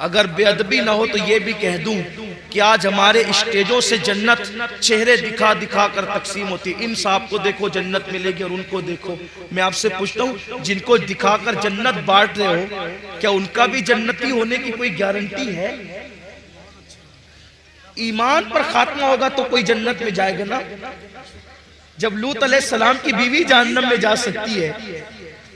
اگر بے ادبی نہ ہو تو یہ بھی کہہ دوں کہ آج ہمارے اسٹیجوں سے جنت چہرے دکھا دکھا کر تقسیم ہوتی ہے. ان صاحب کو دیکھو جنت ملے گی اور ان کو دیکھو. میں آپ سے پوچھتا ہوں جن کو دکھا کر جنت بانٹ رہے ہو کیا ان کا بھی جنتی ہونے کی کوئی گارنٹی ہے؟ ایمان پر خاتمہ ہوگا تو کوئی جنت میں جائے گا نا. جب لوط علیہ السلام کی بیوی جہنم میں جا سکتی ہے,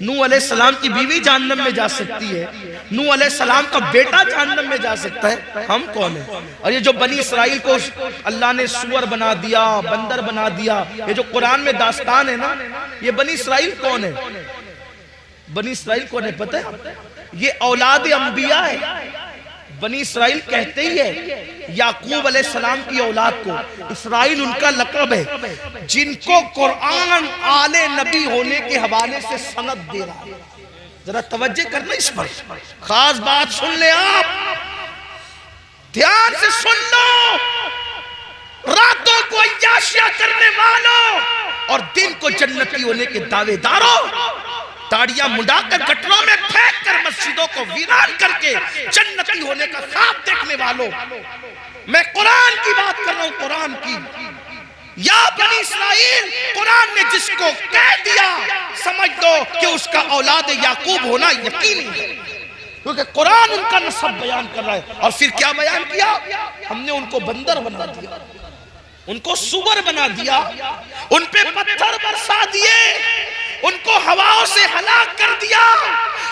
نوح علیہ السلام کی بیوی جہنم میں جا سکتی ہے, نوح علیہ السلام کا بیٹا جہنم میں جا سکتا ہے, ہم کون ہیں؟ اور یہ جو بنی اسرائیل کو اللہ نے سور بنا دیا, بندر بنا دیا, یہ جو قرآن میں داستان ہے نا, یہ بنی اسرائیل کون ہے؟ بنی اسرائیل کون ہے پتہ ہے؟ یہ اولاد انبیاء ہے. بنی اسرائیل کہتے ہی ہے یعقوب علیہ السلام کی اولاد کو. اسرائیل ان کا لقب ہے جن کو قرآن آل نبی ہونے کے حوالے سے سند دے رہا ہے. ذرا توجہ کرنا اس پر, خاص بات سن لیں آپ, دھیان سے سن لو. راتوں کو عیاشیاں کرنے والوں اور دن کو جنتی ہونے کے دعوے داروں, داڑیاں مڈا کر گٹروں میں پھینک کر مسجدوں کو ویران کر کے جنتی ہونے کا خواب دیکھنے والوں, میں قرآن کی بات کر رہا ہوں, قرآن کی. یا بنی اسرائیل, قرآن نے جس کو کہہ دیا سمجھ دو کہ اس کا اولاد یعقوب ہونا یقینی ہے, کیونکہ قرآن ان کا نسب بیان کر رہا ہے. اور پھر کیا بیان کیا؟ ہم نے ان کو بندر بنا دیا, ان کو سور بنا دیا, ان پہ پتھر برسا دیے, ان کو ہواؤں سے ہلاک کر دیا,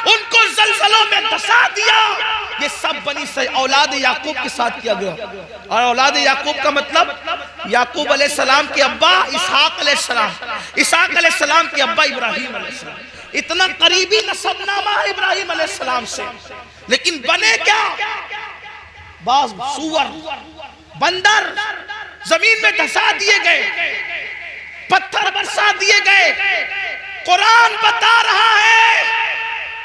ان کو زلزلوں میں دسا دیا. یہ سب بنی اولاد یعقوب کے ساتھ کیا گیا. اور اولاد یعقوب کا مطلب یعقوب علیہ السلام کے ابا اسحاق علیہ السلام, اسحاق علیہ السلام کے ابا ابراہیم علیہ السلام. اتنا قریبی نسب نامہ ہے ابراہیم علیہ السلام سے, لیکن بنے کیا؟ بعض سور, بندر زمین میں دھسا دیے گئے, پتھر برسا دیے گئے. قرآن بتا رہا ہے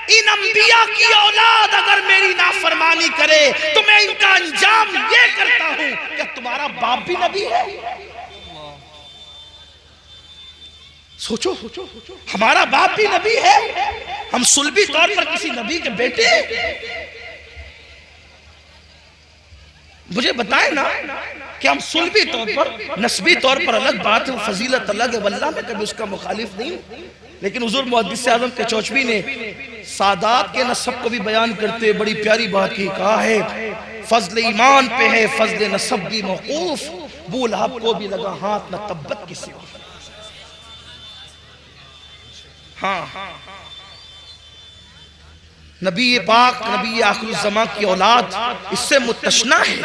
ان انبیاء کی اولاد اگر میری نافرمانی کرے تو میں ان کا انجام یہ کرتا ہوں. کیا تمہارا باپ بھی نبی ہے؟ سوچو, ہمارا باپ بھی نبی ہے, ہم سلبی طور پر کسی نبی کے بیٹے ہیں. مجھے بتائیں نا کہ ہم سلبی طور پر, نسبی طور پر الگ بات ہے, فضیلت الگ ہے, واللہ میں کبھی اس کا مخالف نہیں ہوں. لیکن حضور محدث اعظم کچوچوی نے سادات کے نسب کو بھی بیان کرتے بڑی پیاری بات کی, کہا ہے فضل ایمان پہ ہے فضل نسب بھی موقوف, ابو لہب کو بھی لگا ہاتھ نہ تبت کسی کو. ہاں, نبی پاک, نبی آخر الزمان کی اولاد اس سے متشنہ ہے,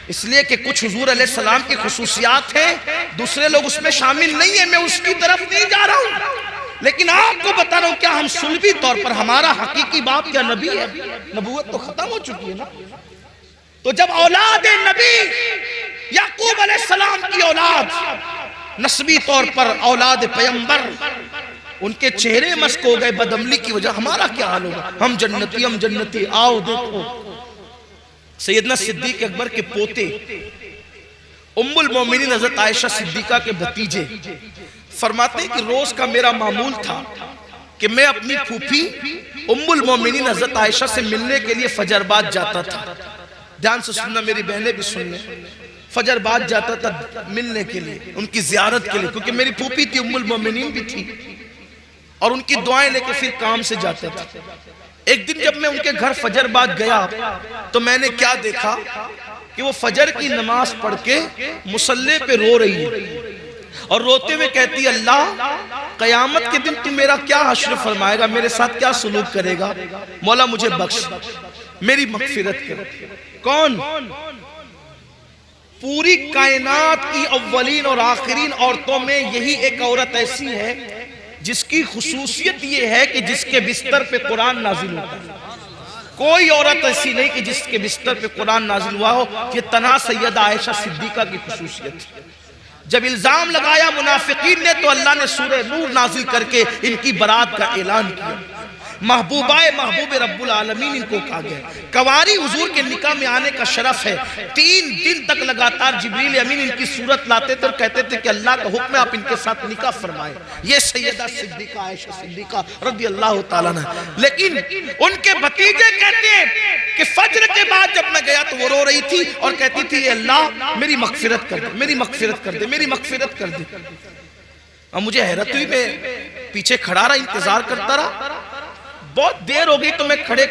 اس لیے کہ کچھ حضور علیہ السلام کی خصوصیات ہیں, دوسرے لوگ اس میں شامل نہیں ہیں. میں اس کی طرف نہیں جا رہا ہوں, لیکن آپ کو بتا رہا ہوں کیا ہم سلبی طور پر, ہمارا حقیقی باپ کیا نبی ہے؟ نبوت تو ختم ہو چکی ہے نا. تو جب اولاد نبی یعقوب علیہ السلام کی اولاد نسبی طور پر اولاد پیغمبر, ان کے چہرے مسک ہو گئے بدعملی کی وجہ, ہمارا کیا حال ہوگا؟ ہم جنتی, ہم جنتی. آؤ دیکھو سیدنا صدیق اکبر کے پوتے ام المومنین حضرت عائشہ صدیقہ کے بھتیجے فرماتے ہیں کہ روز کا میرا معمول تھا کہ میں اپنی پھوپھی ام المومنین حضرت عائشہ سے ملنے کے لیے فجر بعد جاتا تھا. دھیان سے سننا, میری بہنیں بھی سن لیں. فجر بعد جاتا تھا ملنے کے لیے, ان کی زیارت کے لیے, کیونکہ میری پھوپھی تھی, ام المومنین بھی تھی, اور ان کی دعائیں لے کے پھر کام سے جاتا تھا. ایک دن جب میں ان کے گھر فجر بعد گیا تو میں نے کیا دیکھا کہ وہ فجر کی نماز پڑھ کے مصلی پہ رو رہی ہے, اور روتے ہوئے کہتی ہے اللہ قیامت کے دن تو میرا کیا حشر فرمائے گا, میرے ساتھ کیا سلوک کرے گا, مولا مجھے بخش, میری مغفرت کر. کون؟ پوری کائنات کی اولین اور آخرین عورتوں میں یہی ایک عورت ایسی ہے جس کی خصوصیت یہ ہے کہ جس کے بستر پہ قرآن نازل ہوتا ہے. کوئی عورت ایسی نہیں کہ جس کے بستر پہ قرآن نازل ہوا ہو. یہ تنہا سیدہ عائشہ صدیقہ کی خصوصیت ہے. جب الزام لگایا منافقین نے تو اللہ نے سورہ نور نازل کر کے ان کی برات کا اعلان کیا. محبوب رب العالمین ان کو کہا گیا. کواری حضور کے نکاح میں آنے کا شرف ہے. 3 دن تک لگاتار جبریل امین ان کی صورت لاتے تھے اور کہتے تھے کہ اللہ کا حکم ہے آپ ان کے ساتھ نکاح فرمائیں. یہ سیدہ صدیقہ عائشہ صدیقہ رضی اللہ تعالیٰ عنہ. لیکن ان کے بھتیجے کہتے ہیں کہ فجر کے بعد جب میں گیا تو وہ رو رہی تھی اور کہتی تھی اے اللہ میری مغفرت کر دے, میری مغفرت کر دے, میری مغفرت کر دے. اور مجھے حیرت ہوئی, میں پیچھے کھڑا رہا, انتظار کرتا رہا. بہت دیر ہو گئی تو میں کھڑے